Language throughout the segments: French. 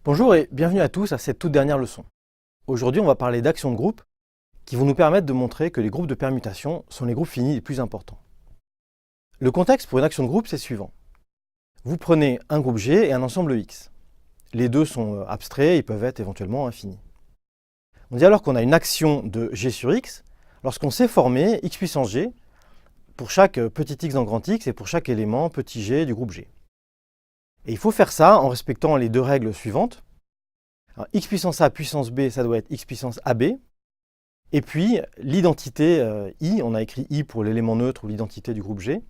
Bonjour et bienvenue à tous à cette toute dernière leçon. Aujourd'hui, on va parler d'actions de groupe qui vont nous permettre de montrer que les groupes de permutation sont les groupes finis les plus importants. Le contexte pour une action de groupe, c'est suivant. Vous prenez un groupe G et un ensemble X. Les deux sont abstraits, ils peuvent être éventuellement infinis. On dit alors qu'on a une action de G sur X lorsqu'on sait former X puissance G pour chaque petit x dans grand X et pour chaque élément petit g du groupe G. Et il faut faire ça en respectant les deux règles suivantes. Alors, x puissance a puissance b, ça doit être x puissance ab. Et puis, l'identité i, on a écrit i pour l'élément neutre ou l'identité du groupe G,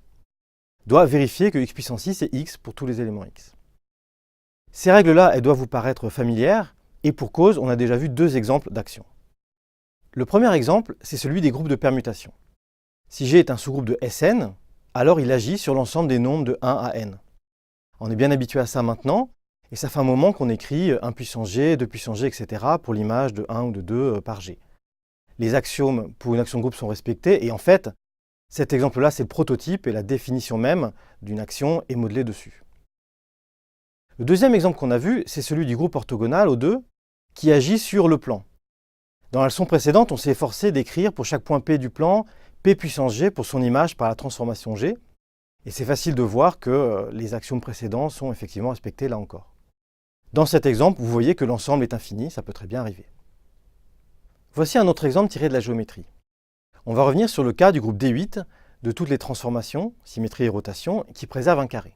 doit vérifier que x puissance i, c'est x pour tous les éléments x. Ces règles-là, elles doivent vous paraître familières, et pour cause, on a déjà vu deux exemples d'actions. Le premier exemple, c'est celui des groupes de permutation. Si G est un sous-groupe de Sn, alors il agit sur l'ensemble des nombres de 1 à n. On est bien habitué à ça maintenant, et ça fait un moment qu'on écrit 1 puissance g, 2 puissance g, etc. pour l'image de 1 ou de 2 par g. Les axiomes pour une action de groupe sont respectés, et en fait, cet exemple-là, c'est le prototype et la définition même d'une action est modelée dessus. Le deuxième exemple qu'on a vu, c'est celui du groupe orthogonal O2 qui agit sur le plan. Dans la leçon précédente, on s'est efforcé d'écrire pour chaque point P du plan P puissance g pour son image par la transformation g, et c'est facile de voir que les axiomes précédents sont effectivement respectés là encore. Dans cet exemple, vous voyez que l'ensemble est infini, ça peut très bien arriver. Voici un autre exemple tiré de la géométrie. On va revenir sur le cas du groupe D8 de toutes les transformations, symétrie et rotation, qui préservent un carré.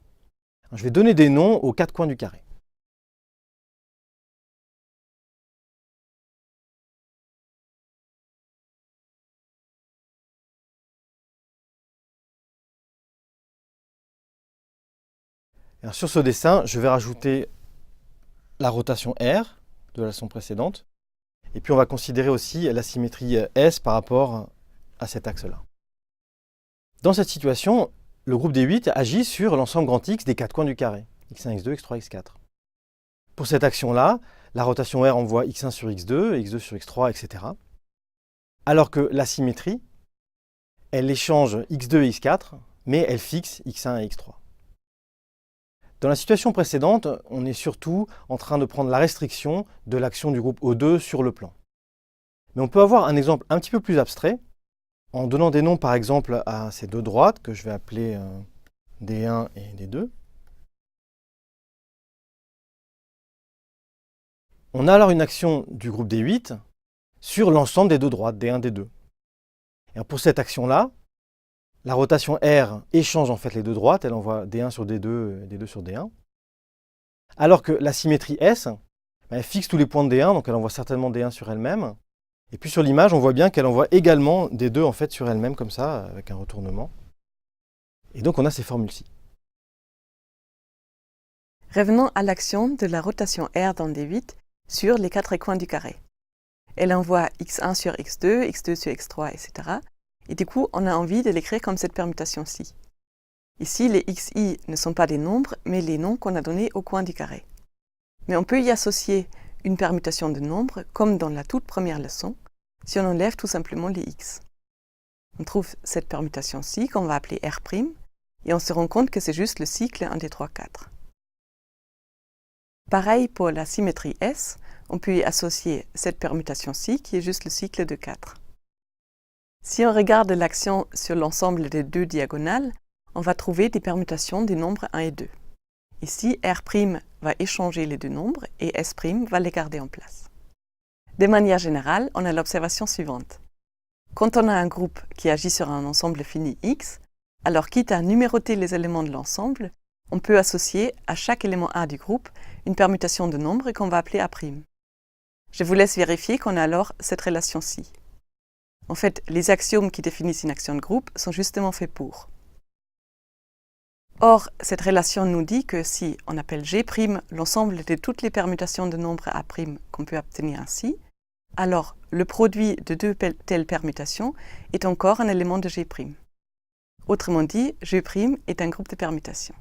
Je vais donner des noms aux quatre coins du carré. Alors, sur ce dessin, je vais rajouter la rotation R de la leçon précédente, et puis on va considérer aussi la symétrie S par rapport à cet axe-là. Dans cette situation, le groupe D8 agit sur l'ensemble grand X des quatre coins du carré, x1, x2, x3, x4. Pour cette action-là, la rotation R envoie x1 sur x2, x2 sur x3, etc. Alors que la symétrie, elle échange x2 et x4, mais elle fixe x1 et x3. Dans la situation précédente, on est surtout en train de prendre la restriction de l'action du groupe O2 sur le plan. Mais on peut avoir un exemple un petit peu plus abstrait, en donnant des noms par exemple à ces deux droites, que je vais appeler D1 et D2. On a alors une action du groupe D8 sur l'ensemble des deux droites, D1, D2. Et pour cette action-là, la rotation R échange en fait les deux droites, elle envoie D1 sur D2 et D2 sur D1. Alors que la symétrie S, elle fixe tous les points de D1, donc elle envoie certainement D1 sur elle-même. Et puis sur l'image, on voit bien qu'elle envoie également D2 en fait sur elle-même, comme ça, avec un retournement. Et donc on a ces formules-ci. Revenons à l'action de la rotation R dans D8 sur les quatre coins du carré. Elle envoie x1 sur x2, x2 sur x3, etc. Et du coup, on a envie de l'écrire comme cette permutation-ci. Ici, les xi ne sont pas des nombres, mais les noms qu'on a donnés au coin du carré. Mais on peut y associer une permutation de nombres, comme dans la toute première leçon, si on enlève tout simplement les x. On trouve cette permutation-ci qu'on va appeler R', et on se rend compte que c'est juste le cycle 1, 2, 3, 4. Pareil pour la symétrie S, on peut y associer cette permutation-ci qui est juste le cycle de 4. Si on regarde l'action sur l'ensemble des deux diagonales, on va trouver des permutations des nombres 1 et 2. Ici, R' va échanger les deux nombres et S' va les garder en place. De manière générale, on a l'observation suivante. Quand on a un groupe qui agit sur un ensemble fini X, alors quitte à numéroter les éléments de l'ensemble, on peut associer à chaque élément A du groupe une permutation de nombres qu'on va appeler A'. Je vous laisse vérifier qu'on a alors cette relation-ci. En fait, les axiomes qui définissent une action de groupe sont justement faits pour. Or, cette relation nous dit que si on appelle G' l'ensemble de toutes les permutations de nombres A' qu'on peut obtenir ainsi, alors le produit de deux telles permutations est encore un élément de G'. Autrement dit, G' est un groupe de permutations.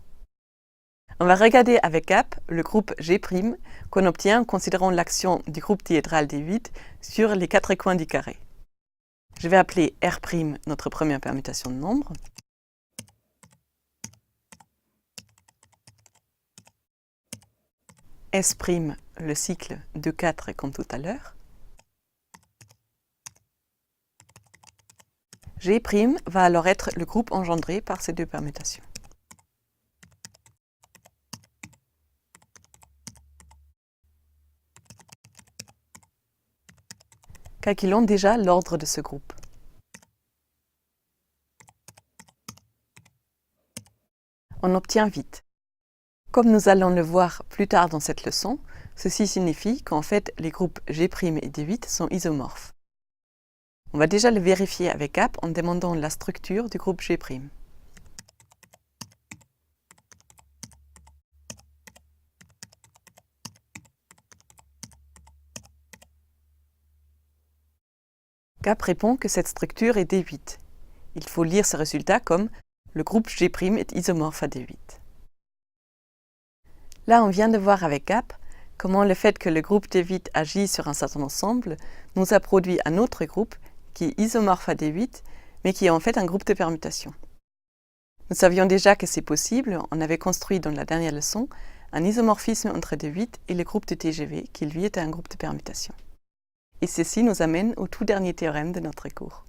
On va regarder avec Gap le groupe G' qu'on obtient en considérant l'action du groupe diédral D8 sur les quatre coins du carré. Je vais appeler R' notre première permutation de nombres. S' le cycle 2,4 comme tout à l'heure. G' va alors être le groupe engendré par ces deux permutations. Calculons déjà l'ordre de ce groupe. On obtient vite. Comme nous allons le voir plus tard dans cette leçon, ceci signifie qu'en fait les groupes G' et D8 sont isomorphes. On va déjà le vérifier avec gap en demandant la structure du groupe G'. Gap répond que cette structure est D8. Il faut lire ce résultat comme le groupe G' est isomorphe à D8. Là, on vient de voir avec gap comment le fait que le groupe D8 agit sur un certain ensemble nous a produit un autre groupe qui est isomorphe à D8, mais qui est en fait un groupe de permutation. Nous savions déjà que c'est possible, on avait construit dans la dernière leçon un isomorphisme entre D8 et le groupe de TGV, qui lui était un groupe de permutation. Et ceci nous amène au tout dernier théorème de notre cours.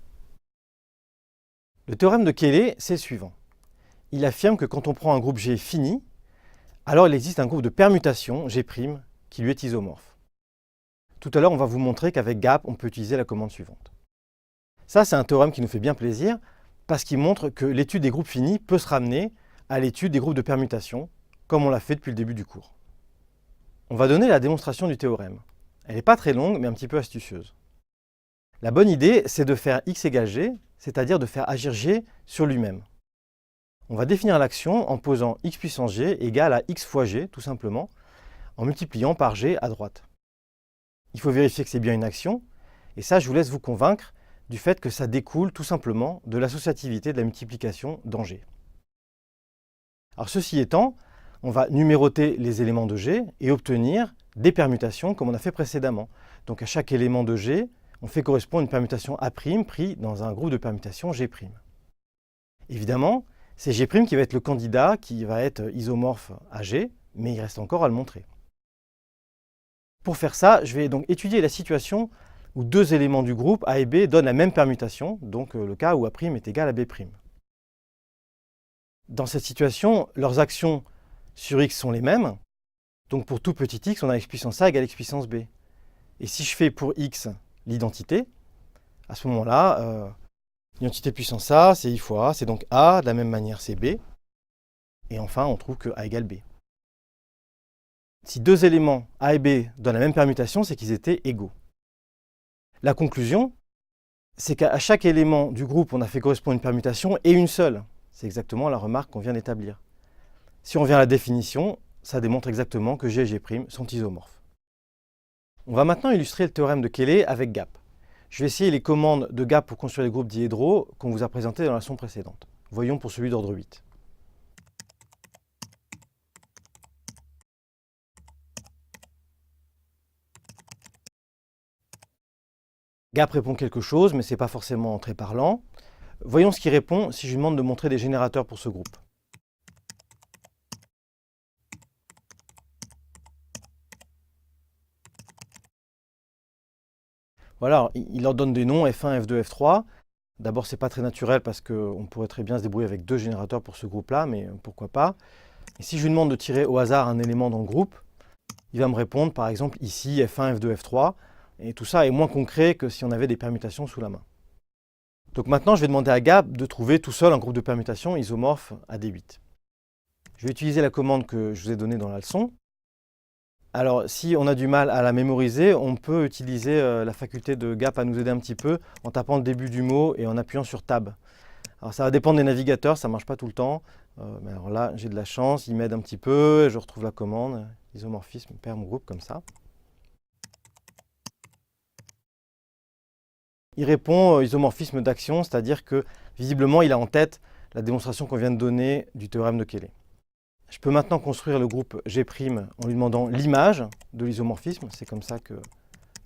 Le théorème de Cayley, c'est le suivant. Il affirme que quand on prend un groupe G fini, alors il existe un groupe de permutation, G', qui lui est isomorphe. Tout à l'heure, on va vous montrer qu'avec gap, on peut utiliser la commande suivante. Ça, c'est un théorème qui nous fait bien plaisir, parce qu'il montre que l'étude des groupes finis peut se ramener à l'étude des groupes de permutation, comme on l'a fait depuis le début du cours. On va donner la démonstration du théorème. Elle n'est pas très longue, mais un petit peu astucieuse. La bonne idée, c'est de faire x égale g, c'est-à-dire de faire agir g sur lui-même. On va définir l'action en posant x puissance g égale à x fois g, tout simplement, en multipliant par g à droite. Il faut vérifier que c'est bien une action, et ça, je vous laisse vous convaincre du fait que ça découle tout simplement de l'associativité de la multiplication dans g. Alors ceci étant, on va numéroter les éléments de g et obtenir des permutations comme on a fait précédemment. Donc à chaque élément de g, on fait correspondre une permutation A' pris dans un groupe de permutations G'. Évidemment, c'est G' qui va être le candidat qui va être isomorphe à G, mais il reste encore à le montrer. Pour faire ça, je vais donc étudier la situation où deux éléments du groupe A et B donnent la même permutation, donc le cas où A' est égal à B'. Dans cette situation, leurs actions sur x sont les mêmes, donc pour tout petit x, on a x puissance a égale x puissance b. Et si je fais pour x l'identité, à ce moment-là, l'identité puissance a, c'est i fois a, c'est donc a, de la même manière c'est b. Et enfin, on trouve que a égale b. Si deux éléments a et b donnent la même permutation, c'est qu'ils étaient égaux. La conclusion, c'est qu'à chaque élément du groupe, on a fait correspondre une permutation et une seule. C'est exactement la remarque qu'on vient d'établir. Si on revient à la définition, ça démontre exactement que G et G' sont isomorphes. On va maintenant illustrer le théorème de Cayley avec gap. Je vais essayer les commandes de gap pour construire les groupes dihédraux qu'on vous a présentés dans la leçon précédente. Voyons pour celui d'ordre 8. Gap répond quelque chose, mais ce n'est pas forcément très parlant. Voyons ce qu'il répond si je lui demande de montrer des générateurs pour ce groupe. Voilà, il leur donne des noms, F1, F2, F3. D'abord, ce n'est pas très naturel parce qu'on pourrait très bien se débrouiller avec deux générateurs pour ce groupe-là, mais pourquoi pas. Et si je lui demande de tirer au hasard un élément dans le groupe, il va me répondre par exemple ici F1, F2, F3. Et tout ça est moins concret que si on avait des permutations sous la main. Donc maintenant, je vais demander à gap de trouver tout seul un groupe de permutations isomorphe à D8. Je vais utiliser la commande que je vous ai donnée dans la leçon. Alors, si on a du mal à la mémoriser, on peut utiliser la faculté de gap à nous aider un petit peu en tapant le début du mot et en appuyant sur Tab. Alors, ça va dépendre des navigateurs, ça ne marche pas tout le temps. Mais alors là, j'ai de la chance, il m'aide un petit peu, et je retrouve la commande, isomorphisme, perm groupe, comme ça. Il répond isomorphisme d'action, c'est-à-dire que visiblement, il a en tête la démonstration qu'on vient de donner du théorème de Cayley. Je peux maintenant construire le groupe G' en lui demandant l'image de l'isomorphisme. C'est comme ça que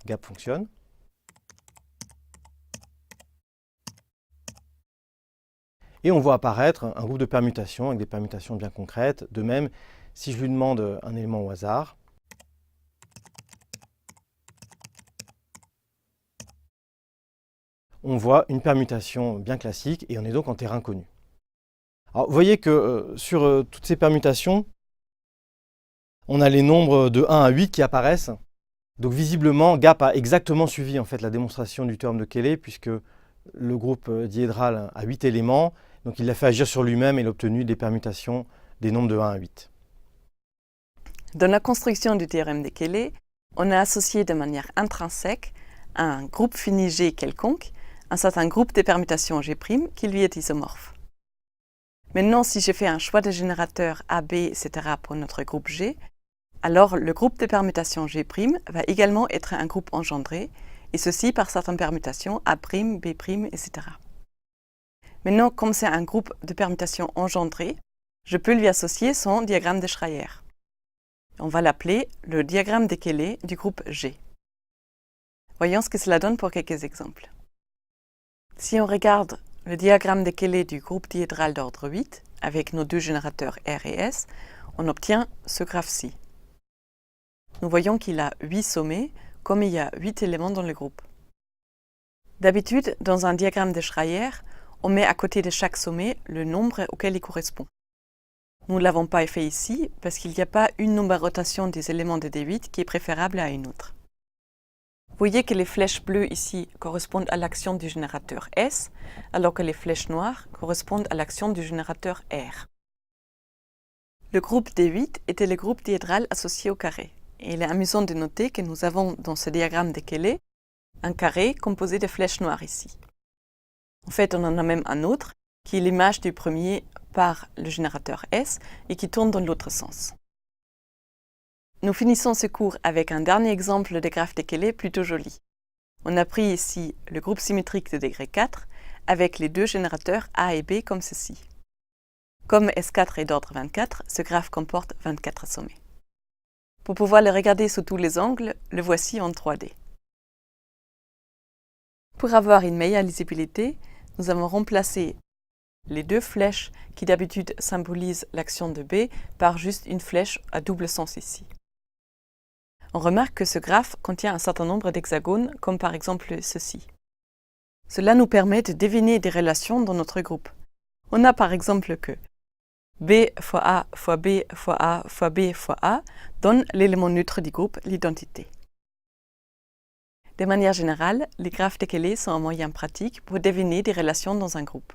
gap fonctionne. Et on voit apparaître un groupe de permutations avec des permutations bien concrètes. De même, si je lui demande un élément au hasard, on voit une permutation bien classique et on est donc en terrain connu. Alors, vous voyez que sur toutes ces permutations, on a les nombres de 1 à 8 qui apparaissent. Donc visiblement, Gap a exactement suivi en fait, la démonstration du théorème de Cayley, puisque le groupe diédral a 8 éléments. Donc il l'a fait agir sur lui-même et il a obtenu des permutations des nombres de 1 à 8. Dans la construction du théorème de Cayley, on a associé de manière intrinsèque à un groupe fini G quelconque un certain groupe de permutations G' qui lui est isomorphe. Maintenant, si je fais un choix de générateur A, B, etc. pour notre groupe G, alors le groupe de permutations G' va également être un groupe engendré, et ceci par certaines permutations A', B', etc. Maintenant, comme c'est un groupe de permutations engendré, je peux lui associer son diagramme de Schreier. On va l'appeler le diagramme de Cayley du groupe G. Voyons ce que cela donne pour quelques exemples. Si on regarde le diagramme de Cayley du groupe diédral d'ordre 8, avec nos deux générateurs R et S, on obtient ce graphe-ci. Nous voyons qu'il a 8 sommets, comme il y a 8 éléments dans le groupe. D'habitude, dans un diagramme de Schreier, on met à côté de chaque sommet le nombre auquel il correspond. Nous ne l'avons pas fait ici parce qu'il n'y a pas une numérotation des éléments de D8 qui est préférable à une autre. Vous voyez que les flèches bleues ici correspondent à l'action du générateur S, alors que les flèches noires correspondent à l'action du générateur R. Le groupe D8 était le groupe diédral associé au carré. Et il est amusant de noter que nous avons dans ce diagramme de Cayley un carré composé de flèches noires ici. En fait, on en a même un autre, qui est l'image du premier par le générateur S et qui tourne dans l'autre sens. Nous finissons ce cours avec un dernier exemple de graphe de Cayley plutôt joli. On a pris ici le groupe symétrique de degré 4 avec les deux générateurs A et B comme ceci. Comme S4 est d'ordre 24, ce graphe comporte 24 sommets. Pour pouvoir le regarder sous tous les angles, le voici en 3D. Pour avoir une meilleure lisibilité, nous avons remplacé les deux flèches qui d'habitude symbolisent l'action de B par juste une flèche à double sens ici. On remarque que ce graphe contient un certain nombre d'hexagones, comme par exemple ceci. Cela nous permet de deviner des relations dans notre groupe. On a par exemple que B fois A fois B fois A fois B fois A donne l'élément neutre du groupe, l'identité. De manière générale, les graphes de Cayley sont un moyen pratique pour deviner des relations dans un groupe.